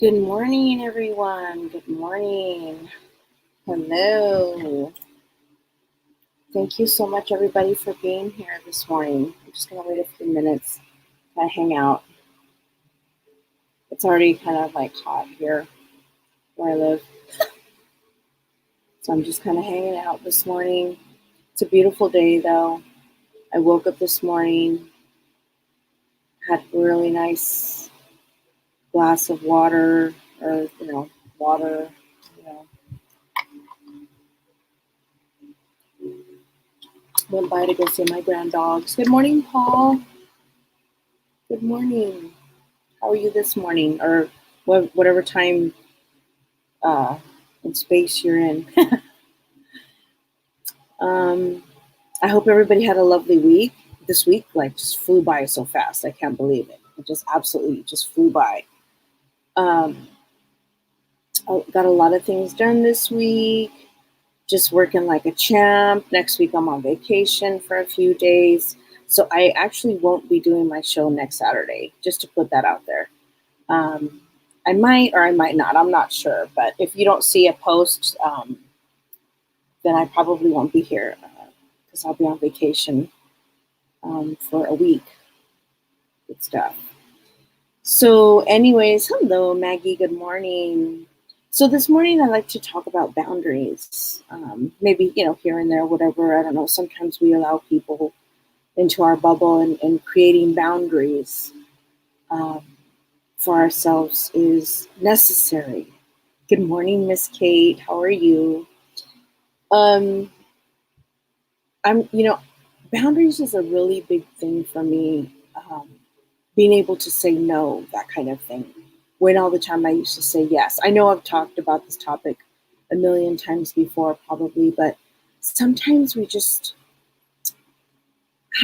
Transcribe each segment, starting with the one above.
Good morning, everyone. Good morning. Hello. Thank you so much, everybody, for being here this morning. I'm just going to wait a few minutes to hang out. It's already kind of like hot here where I live. So I'm just kind of hanging out this morning. It's a beautiful day, though. I woke up this morning, had a really nice glass of water, or, water, you know, went by to go see my grand dogs. Good morning, Paul. Good morning. How are you this morning, or whatever time and space you're in? um, I hope everybody had a lovely week. This week, like, just flew by so fast. I can't believe it. It just absolutely just flew by. Um, I got a lot of things done this week. Just working like a champ. Next week, I'm on vacation for a few days. So I actually won't be doing my show next Saturday, just to put that out there. Um, I might or I might not. I'm not sure. But if you don't see a post, then I probably won't be here because I'll be on vacation for a week with stuff. So, anyways, hello, Maggie. Good morning. So this morning, I like to talk about boundaries. Maybe, here and there, whatever. I don't know. Sometimes we allow people into our bubble, and creating boundaries um, for ourselves is necessary. Good morning, Miss Kate. How are you? Um, boundaries is a really big thing for me. Being able to say no, that kind of thing. When all the time I used to say yes. I know I've talked about this topic a million times before, probably, but sometimes I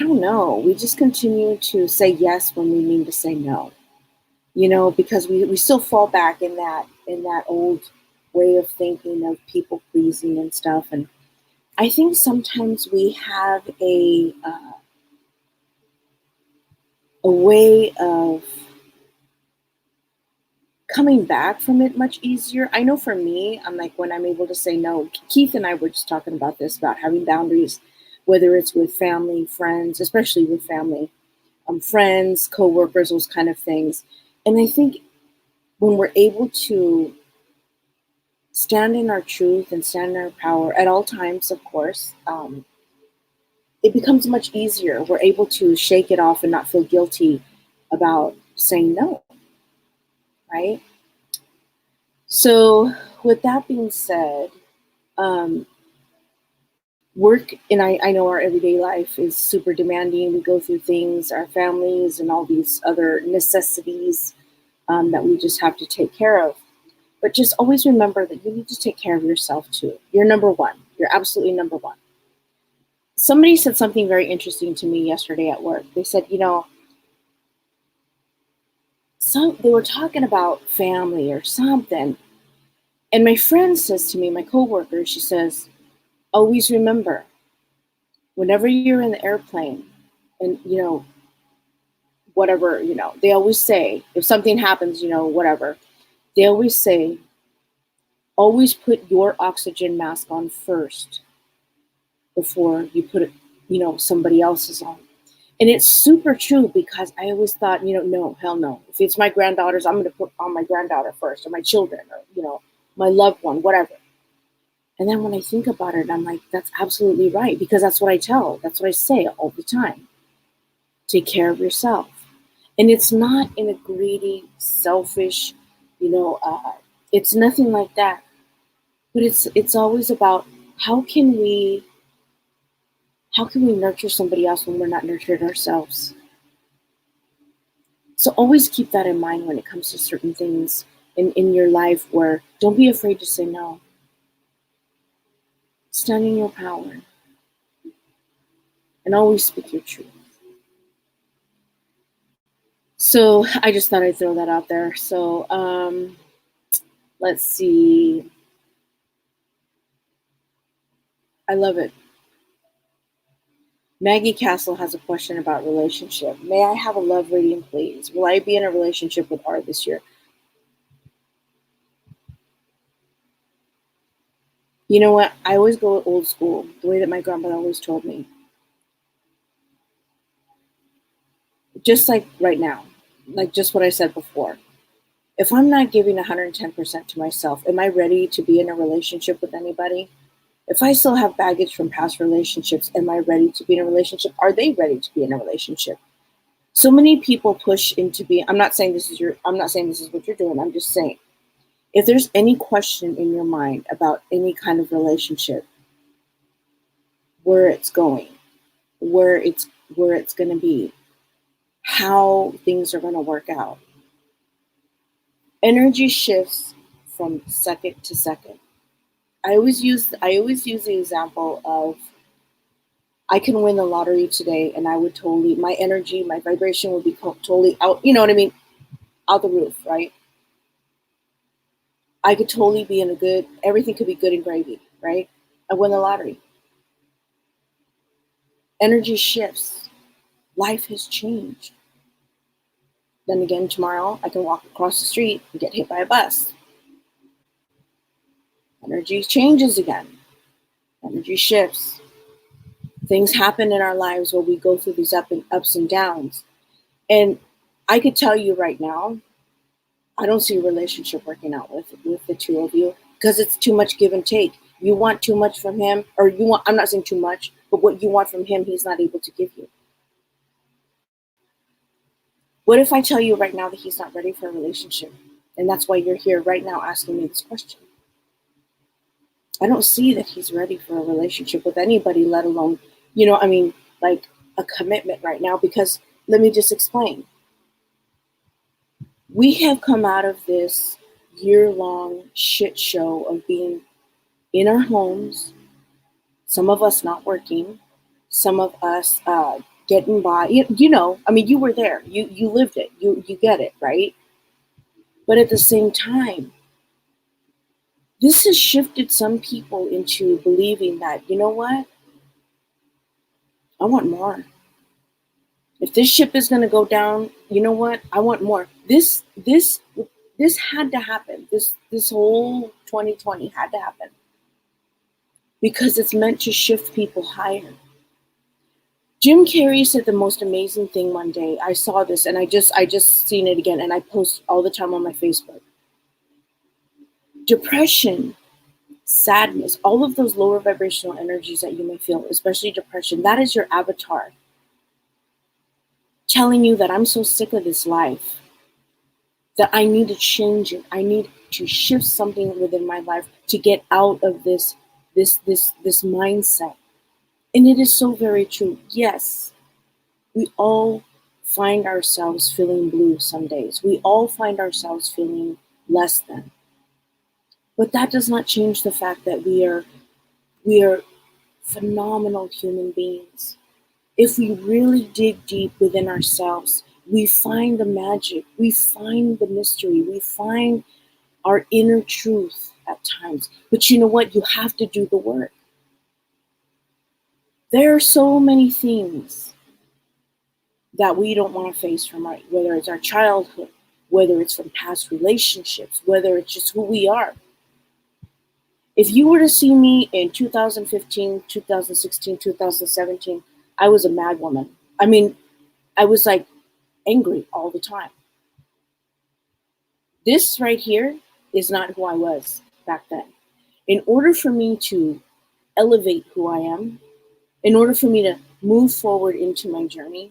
don't know, we just continue to say yes when we mean to say no. Because we still fall back in that old way of thinking of people pleasing and stuff. And I think sometimes we have a way of coming back from it much easier. I know for me, I'm like, when I'm able to say no. Keith and I were just talking about this, about having boundaries, whether it's with family, friends, especially with family, friends, coworkers, those kind of things. And I think when we're able to stand in our truth and stand in our power at all times, of course, it becomes much easier. We're able to shake it off and not feel guilty about saying no, right? So, with that being said, um, work, and I know our everyday life is super demanding. We go through things, our families, and all these other necessities that we just have to take care of. But just always remember that you need to take care of yourself too. You're number one. You're absolutely number one. Somebody said something very interesting to me yesterday at work. They said, they were talking about family or something. And my friend says to me, my coworker, she says, always remember, whenever you're in the airplane and, whatever, they always say, if something happens, whatever, they always say, always put your oxygen mask on first before you put it, somebody else's on. And it's super true, because I always thought, no, hell no. If it's my granddaughters, I'm going to put on my granddaughter first, or my children, or, my loved one, whatever. And then when I think about it, I'm like, that's absolutely right, because that's what I say all the time. Take care of yourself. And it's not in a greedy, selfish, it's nothing like that. But it's always about how can we nurture somebody else when we're not nurtured ourselves. So always keep that in mind when it comes to certain things in your life, where don't be afraid to say no. Stand in your power and always speak your truth. So I just thought I'd throw that out there. So let's see. I love it. Maggie Castle has a question about relationship. May I have a love reading, please? Will I be in a relationship with Art this year? You know what? I always go old school, the way that my grandmother always told me. Just like right now, like just what I said before. If I'm not giving 110% to myself, am I ready to be in a relationship with anybody? If I still have baggage from past relationships, am I ready to be in a relationship? Are they ready to be in a relationship? So many people push into being, I'm not saying this is what you're doing. I'm just saying, if there's any question in your mind about any kind of relationship, where it's going, where it's where it's going to be, how things are going to work out. Energy shifts from second to second. I always use the example of, I can win the lottery today and I would totally, my energy, my vibration would be totally out, you know what I mean? Out the roof, right? I could totally be in a good, everything could be good and gravy, right? I win the lottery. Energy shifts. Life has changed. Then again, tomorrow I can walk across the street and get hit by a bus. Energy changes again. Energy shifts. Things happen in our lives where we go through these ups and downs. And I could tell you right now, I don't see a relationship working out with the two of you because it's too much give and take. You want too much from him, or you want, I'm not saying too much, but what you want from him, he's not able to give you. What if I tell you right now that he's not ready for a relationship? And that's why you're here right now asking me this question. I don't see that he's ready for a relationship with anybody, let alone, like a commitment right now, because let me just explain. We have come out of this year-long shit show of being in our homes, some of us not working, some of us getting by. You were there. You lived it. You get it, right? But at the same time, this has shifted some people into believing that, you know what? I want more. If this ship is going to go down, you know what? I want more. This had to happen. This whole 2020 had to happen because it's meant to shift people higher. Jim Carrey said the most amazing thing one day. I saw this and I just seen it again, and I post all the time on my Facebook. Depression, sadness, all of those lower vibrational energies that you may feel, especially depression, that is your avatar telling you that I'm so sick of this life that I need to change it. I need to shift something within my life to get out of this mindset. And it is so very true. Yes, we all find ourselves feeling blue some days. We all find ourselves feeling less than. But that does not change the fact that we are phenomenal human beings. If we really dig deep within ourselves, we find the magic, we find the mystery, we find our inner truth at times. But you know what? You have to do the work. There are so many things that we don't want to face from whether it's our childhood, whether it's from past relationships, whether it's just who we are. If you were to see me in 2015, 2016, 2017, I was a mad woman. I mean, I was like angry all the time. This right here is not who I was back then. In order for me to elevate who I am, in order for me to move forward into my journey,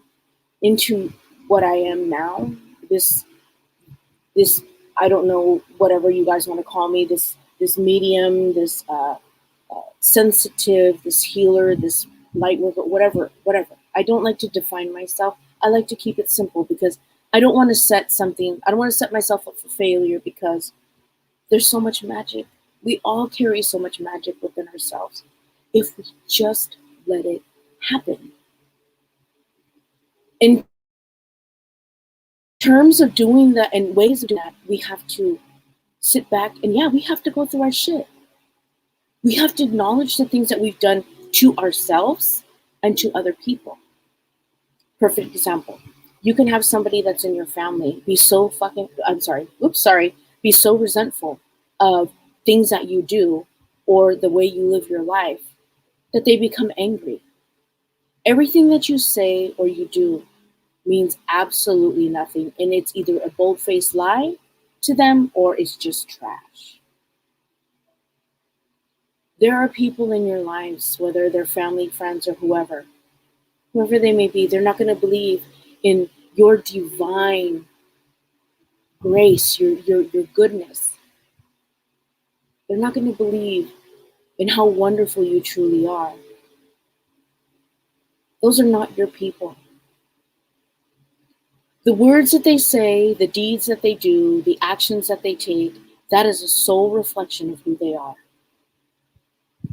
into what I am now, this I don't know, whatever you guys want to call me, this medium, this sensitive, this healer, this light worker, whatever. I don't like to define myself. I like to keep it simple because I don't want to set myself up for failure because there's so much magic. We all carry so much magic within ourselves if we just let it happen. In terms of doing that and ways of doing that, we have to sit back and we have to go through our shit. We have to acknowledge the things that we've done to ourselves and to other people. Perfect example. You can have somebody that's in your family be so be so resentful of things that you do or the way you live your life, that they become angry. Everything that you say or you do means absolutely nothing, and it's either a bold-faced lie to them or it's just trash. There are people in your lives, whether they're family, friends, or whoever they may be, they're not going to believe in your divine grace, your goodness. They're not going to believe in how wonderful you truly are. Those are not your people. The words that they say, the deeds that they do, the actions that they take, that is a sole reflection of who they are.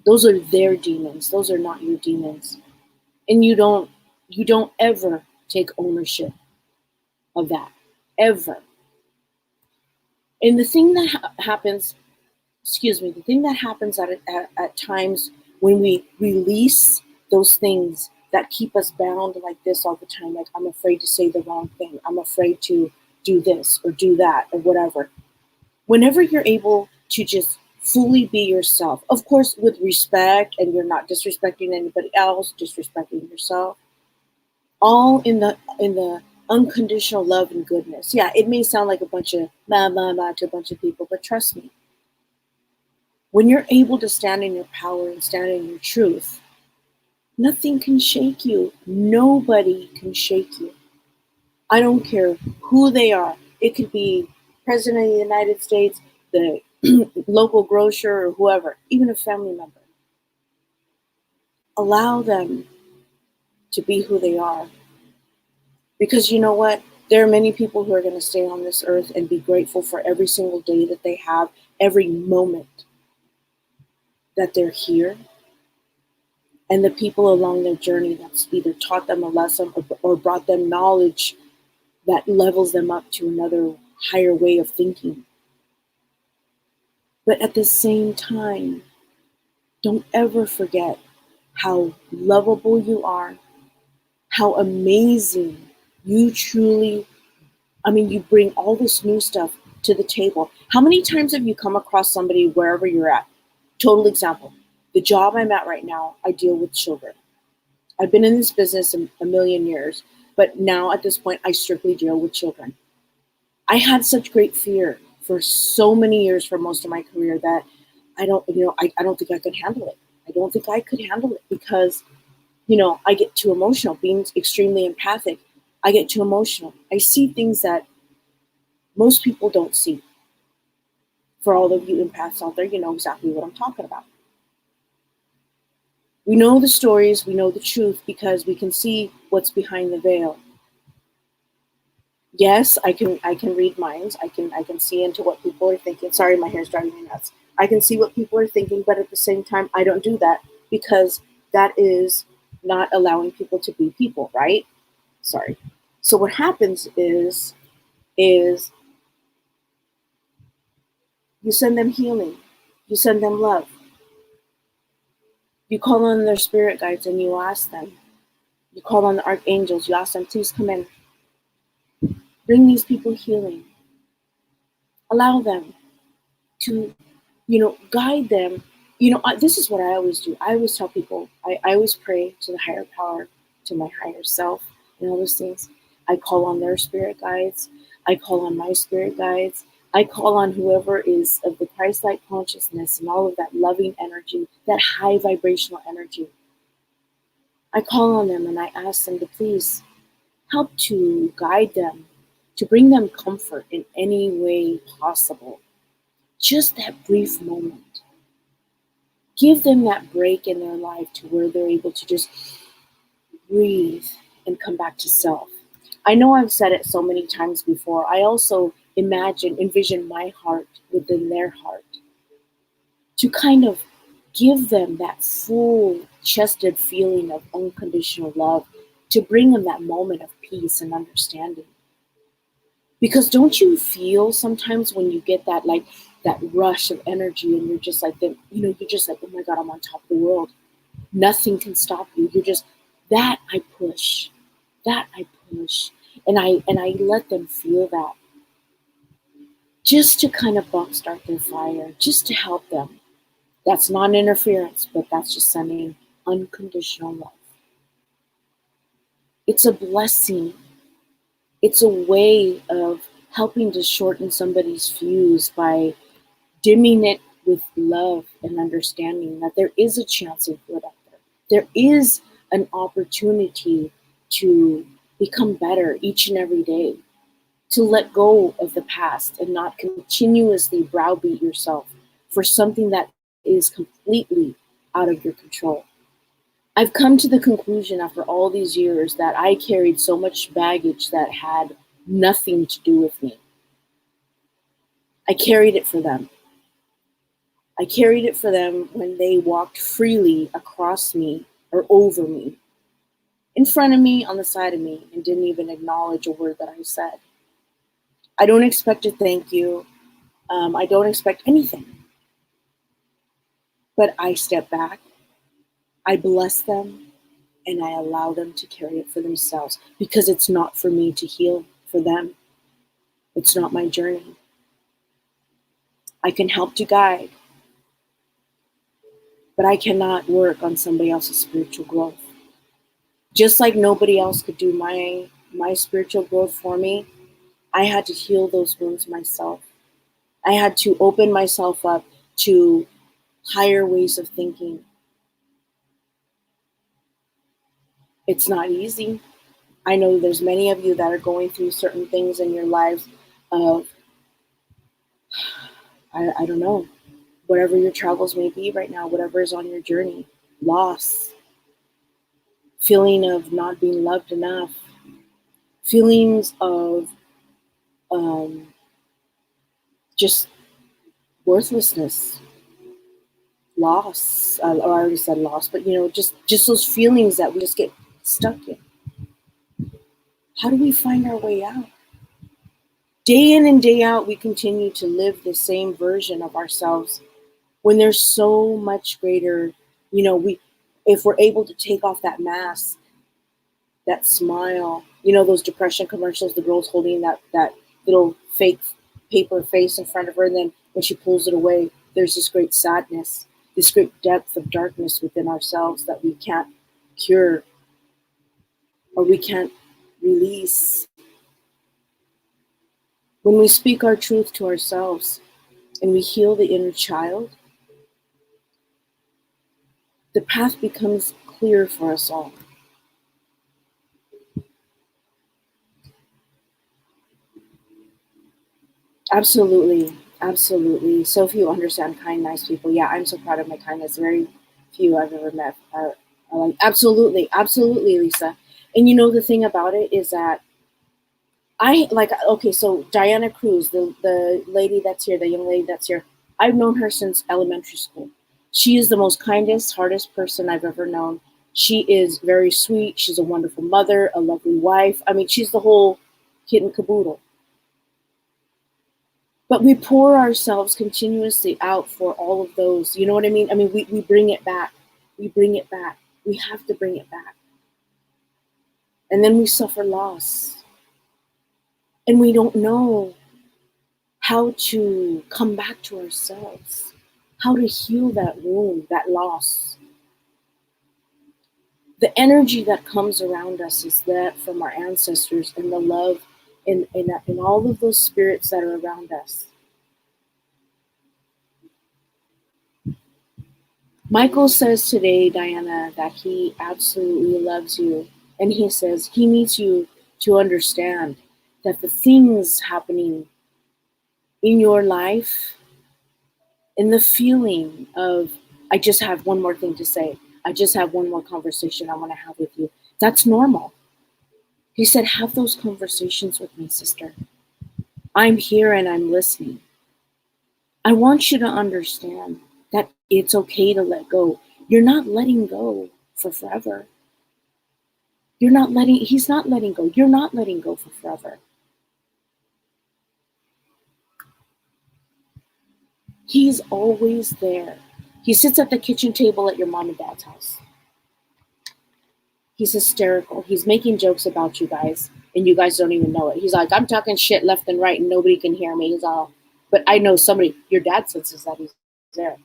Those are their demons. Those are not your demons. And you don't ever take ownership of that. Ever. And the thing that happens, the thing that happens at times when we release those things that keep us bound like this all the time, like I'm afraid to say the wrong thing, I'm afraid to do this or do that or whatever. Whenever you're able to just fully be yourself, of course, with respect, and you're not disrespecting anybody else, disrespecting yourself, all in the unconditional love and goodness. Yeah, it may sound like a bunch of blah blah blah to a bunch of people, but trust me, when you're able to stand in your power and stand in your truth, nothing can shake you. Nobody can shake you. I don't care who they are. It could be President of the United States, the local grocer, or whoever, even a family member. Allow them to be who they are. Because you know what? There are many people who are going to stay on this earth and be grateful for every single day that they have, every moment that they're here, and the people along their journey that's either taught them a lesson or brought them knowledge that levels them up to another higher way of thinking. But at the same time, don't ever forget how lovable you are, how amazing you truly, you bring all this new stuff to the table. How many times have you come across somebody wherever you're at? Total example. The job I'm at right now, I deal with children. I've been in this business a million years, but now at this point, I strictly deal with children. I had such great fear for so many years for most of my career that I don't think I could handle it. I don't think I could handle it because, I get too emotional. Being extremely empathic, I get too emotional. I see things that most people don't see. For all of you empaths out there, you know exactly what I'm talking about. We know the stories, we know the truth because we can see what's behind the veil. Yes, I can read minds. I can see into what people are thinking. Sorry, my hair's driving me nuts. I can see what people are thinking, but at the same time, I don't do that because that is not allowing people to be people, right? Sorry. So what happens is you send them healing, you send them love, you call on their spirit guides and you ask them. You call on the archangels. You ask them, please come in. Bring these people healing. Allow them to, guide them. This is what I always do. I always tell people, I always pray to the higher power, to my higher self, and all those things. I call on their spirit guides. I call on my spirit guides. I call on whoever is of the Christ-like consciousness and all of that loving energy, that high vibrational energy. I call on them and I ask them to please help to guide them, to bring them comfort in any way possible. Just that brief moment. Give them that break in their life to where they're able to just breathe and come back to self. I know I've said it so many times before. I also envision my heart within their heart to kind of give them that full chested feeling of unconditional love, to bring them that moment of peace and understanding. Because don't you feel sometimes when you get that rush of energy and you're just like you're just like, oh my God, I'm on top of the world. Nothing can stop you. You're just that I push. And I let them feel that. Just to kind of start their fire, just to help them. That's non-interference, but that's just sending unconditional love. It's a blessing. It's a way of helping to shorten somebody's fuse by dimming it with love and understanding that there is a chance of good out there. There is an opportunity to become better each and every day, to let go of the past and not continuously browbeat yourself for something that is completely out of your control. I've come to the conclusion after all these years that I carried so much baggage that had nothing to do with me. I carried it for them. I carried it for them when they walked freely across me or over me, in front of me, on the side of me, and didn't even acknowledge a word that I said. I don't expect a thank you. I don't expect anything. But I step back, I bless them, and I allow them to carry it for themselves because it's not for me to heal for them. It's not my journey. I can help to guide, but I cannot work on somebody else's spiritual growth. Just like nobody else could do my spiritual growth for me, I had to heal those wounds myself. I had to open myself up to higher ways of thinking. It's not easy. I know there's many of you that are going through certain things in your lives of, I don't know, whatever your struggles may be right now, whatever is on your journey, loss, feeling of not being loved enough, feelings of just worthlessness, loss. I already said loss, but just those feelings that we just get stuck in. How do we find our way out? Day in and day out, we continue to live the same version of ourselves when there's so much greater, if we're able to take off that mask, that smile, those depression commercials, the girl's holding that little fake paper face in front of her, and then when she pulls it away, there's this great sadness, this great depth of darkness within ourselves that we can't cure or we can't release. When we speak our truth to ourselves and we heal the inner child, the path becomes clear for us all. Absolutely, absolutely. So few understand kind, nice people. Yeah, I'm so proud of my kindness. Very few I've ever met are like, absolutely, absolutely, Lisa. And the thing about it is that okay, so Diana Cruz, the lady that's here, the young lady that's here, I've known her since elementary school. She is the most kindest, hardest person I've ever known. She is very sweet. She's a wonderful mother, a lovely wife. I mean, she's the whole kit and caboodle. But we pour ourselves continuously out for all of those. You know what I mean? I mean, we bring it back. We bring it back. We have to bring it back. And then we suffer loss. And we don't know how to come back to ourselves, how to heal that wound, that loss. The energy that comes around us is that from our ancestors and the love in all of those spirits that are around us. Michael says today, Diana, that he absolutely loves you. And he says he needs you to understand that the things happening in your life, in the feeling of, I just have one more thing to say, I just have one more conversation I want to have with you, that's normal. He said, have those conversations with me, sister. I'm here and I'm listening. I want you to understand that it's okay to let go. You're not letting go for forever. He's not letting go. You're not letting go for forever. He's always there. He sits at the kitchen table at your mom and dad's house. He's hysterical. He's making jokes about you guys, and you guys don't even know it. He's like, I'm talking shit left and right, and nobody can hear me. He's all, but I know somebody, your dad senses that he's there.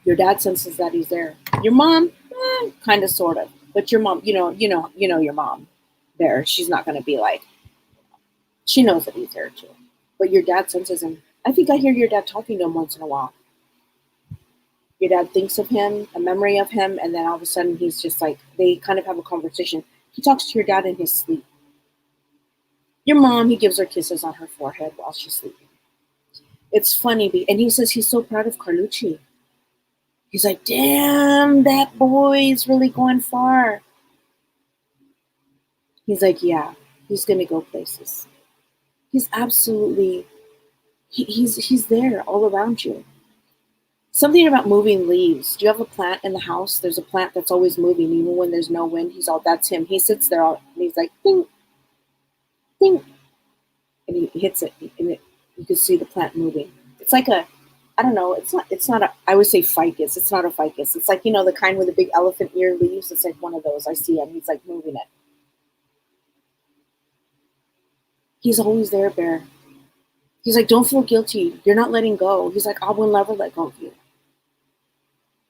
Your dad senses that he's there. Your mom, kind of, sort of. But your mom, your mom there. She's not going to be like, she knows that he's there too. But your dad senses him. I think I hear your dad talking to him once in a while. Your dad thinks of him, a memory of him, and then all of a sudden he's just like, they kind of have a conversation. He talks to your dad in his sleep. Your mom, he gives her kisses on her forehead while she's sleeping. It's funny, and he says he's so proud of Carlucci. He's like, damn, that boy's really going far. He's like, yeah, he's going to go places. He's absolutely, he's there all around you. Something about moving leaves. Do you have a plant in the house? There's a plant that's always moving, even when there's no wind. That's him. He sits there and he's like, ding, ding. And he hits it, and you can see the plant moving. It's like I don't know, it's not I always say ficus. It's not a ficus. It's like, the kind with the big elephant ear leaves. It's like one of those. I see him. He's like moving it. He's always there, Bear. He's like, don't feel guilty. You're not letting go. He's like, I will never let go of you.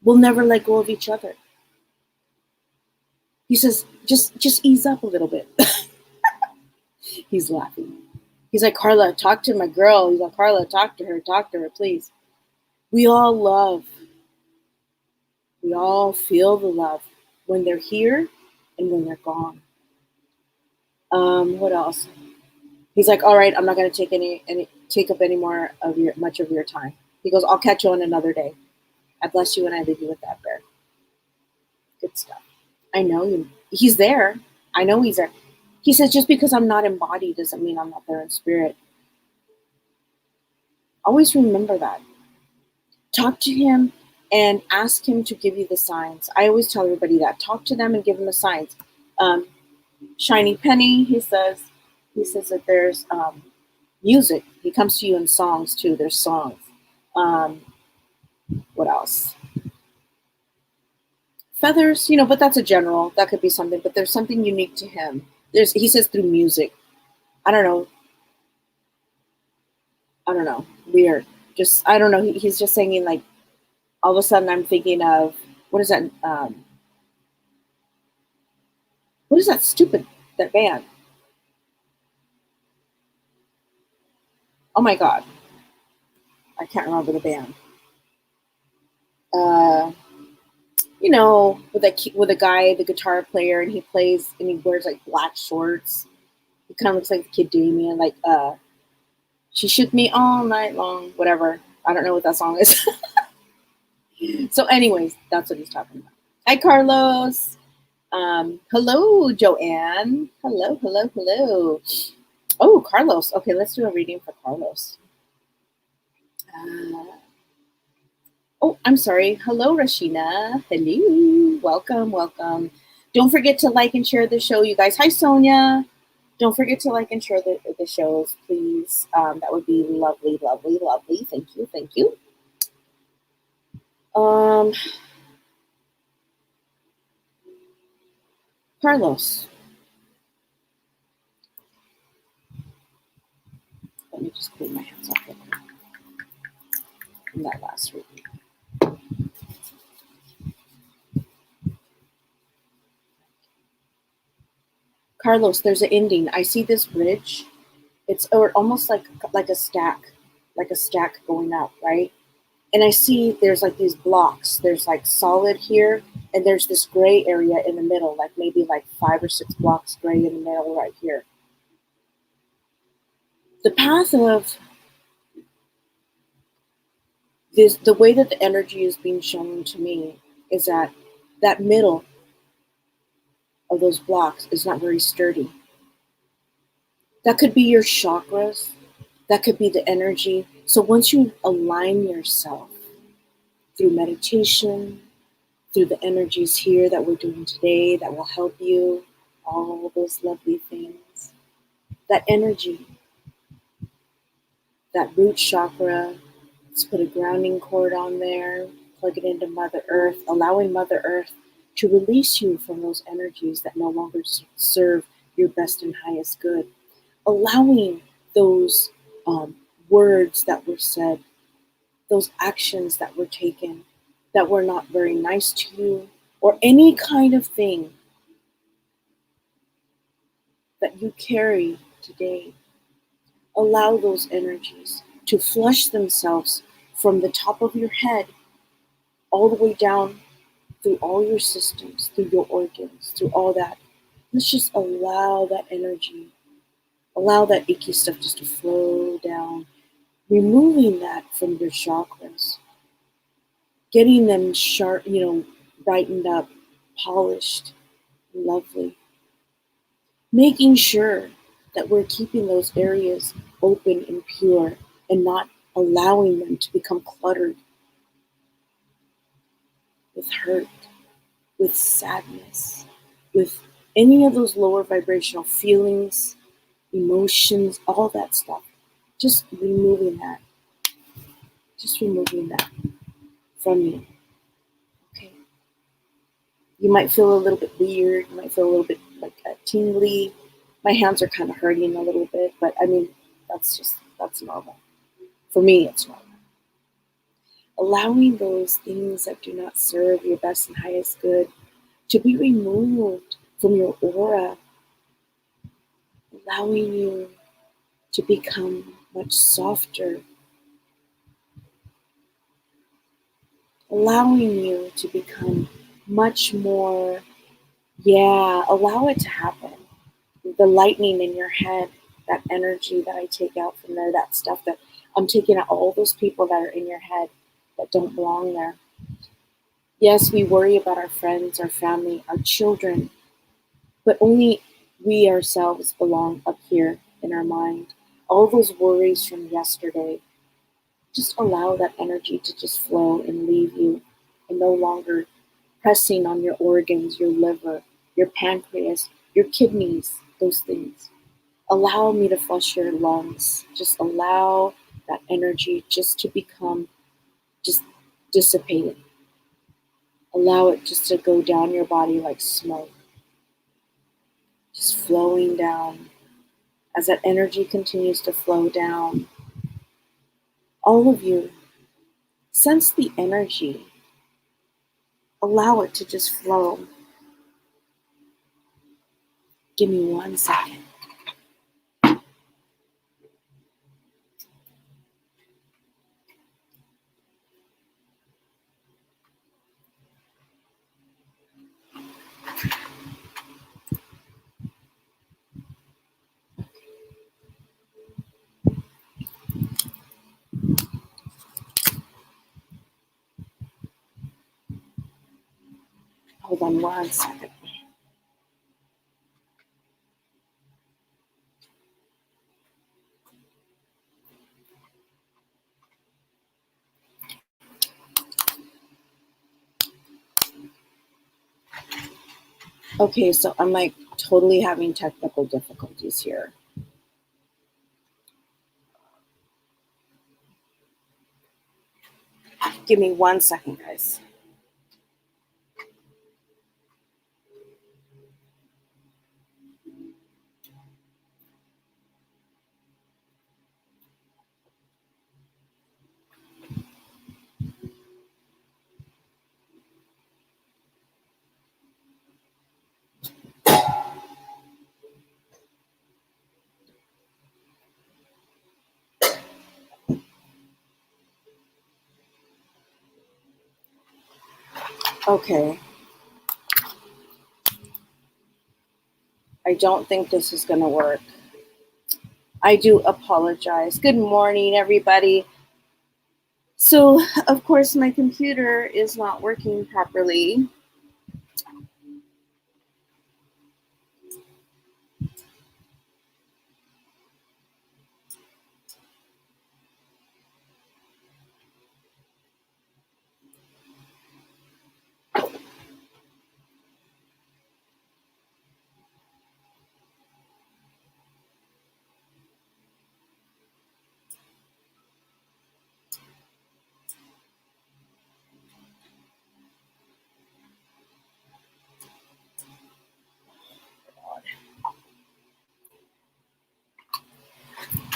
We'll never let go of each other. He says, just ease up a little bit. He's laughing. He's like, Carla, talk to my girl. He's like, Carla, talk to her, please. We all love. We all feel the love when they're here and when they're gone. What else? He's like, all right, I'm not going to take up any more of much of your time. He goes, I'll catch you on another day. I bless you and I leave you with that, Bear. Good stuff. I know you. He's there. I know he's there. He says, just because I'm not embodied doesn't mean I'm not there in spirit. Always remember that. Talk to him and ask him to give you the signs. I always tell everybody that. Talk to them and give them the signs. Shiny Penny, he says that there's music. He comes to you in songs too. There's songs. What else? Feathers, but that's a general. That could be something, but there's something unique to him. He says through music. I don't know. Weird. I don't know. He's just singing like, all of a sudden I'm thinking of, what is that? What is that band? Oh my God. I can't remember the band. With a guy, the guitar player, and he plays and he wears like black shorts. He kind of looks like the Kid Damien, like she shook me all night long, whatever. I don't know what that song is. So anyways, that's what he's talking about. Hi, Carlos. Hello, Joanne. Hello. Oh, Carlos. Okay, let's do a reading for Carlos. Oh, I'm sorry. Hello, Rashina. Hello. Welcome. Don't forget to like and share the show, you guys. Hi, Sonia. Don't forget to like and share the shows, please. That would be lovely. Thank you. Carlos. Let me just clean my hands off real quick from that last reading. Carlos, there's an ending. I see this bridge. It's almost like a stack going up, right? And I see there's like these blocks. There's like solid here, and there's this gray area in the middle, like maybe like 5 or 6 blocks gray in the middle right here. The path of this, the way that the energy is being shown to me is that middle of those blocks is not very sturdy. That could be your chakras. That could be the energy. So once you align yourself through meditation, through the energies here that we're doing today that will help you, all those lovely things, that energy, that root chakra, let's put a grounding cord on there, plug it into Mother Earth, allowing Mother Earth to release you from those energies that no longer serve your best and highest good. Allowing those words that were said, those actions that were taken, that were not very nice to you, or any kind of thing that you carry today. Allow those energies to flush themselves from the top of your head all the way down through all your systems, through your organs, through all that. Let's just allow that energy, allow that icky stuff just to flow down, removing that from your chakras, getting them sharp, brightened up, polished, lovely, making sure that we're keeping those areas open and pure and not allowing them to become cluttered with hurt, with sadness, with any of those lower vibrational feelings, emotions, all that stuff. Just removing that. Just removing that from you. Okay. You might feel a little bit weird. You might feel a little bit like tingly. My hands are kind of hurting a little bit, but I mean, that's normal. For me, it's normal. Allowing those things that do not serve your best and highest good to be removed from your aura, allowing you to become much softer, allowing you to become much more, allow it to happen. The lightning in your head, that energy that I take out from there, that stuff that I'm taking out, all those people that are in your head that don't belong there. Yes, we worry about our friends, our family, our children, but only we ourselves belong up here in our mind. All those worries from yesterday, just allow that energy to just flow and leave you, and no longer pressing on your organs, your liver, your pancreas, your kidneys, those things. Allow me to flush your lungs. Just allow that energy just to become just dissipated. Allow it just to go down your body like smoke, just flowing down. As that energy continues to flow down, all of you sense the energy. Allow it to just flow. Give me 1 second. Hold on 1 second. Okay, so I'm like totally having technical difficulties here. Give me 1 second, guys. Okay. I don't think this is going to work. I do apologize. Good morning, everybody. So, of course, my computer is not working properly.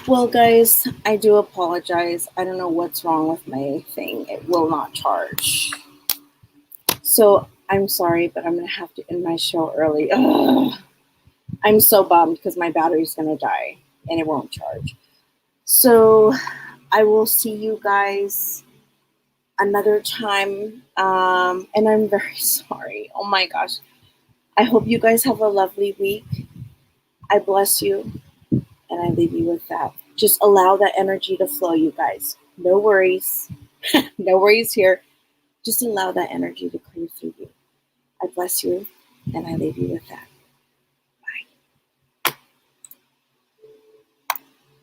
Well, guys, I do apologize. I don't know what's wrong with my thing. It will not charge. So I'm sorry, but I'm going to have to end my show early. Ugh. I'm so bummed because my battery's going to die and it won't charge. So I will see you guys another time. And I'm very sorry. Oh my gosh. I hope you guys have a lovely week. I bless you and I leave you with that. Just allow that energy to flow, you guys. No worries. No worries here. Just allow that energy to clear through you. I bless you and I leave you with that.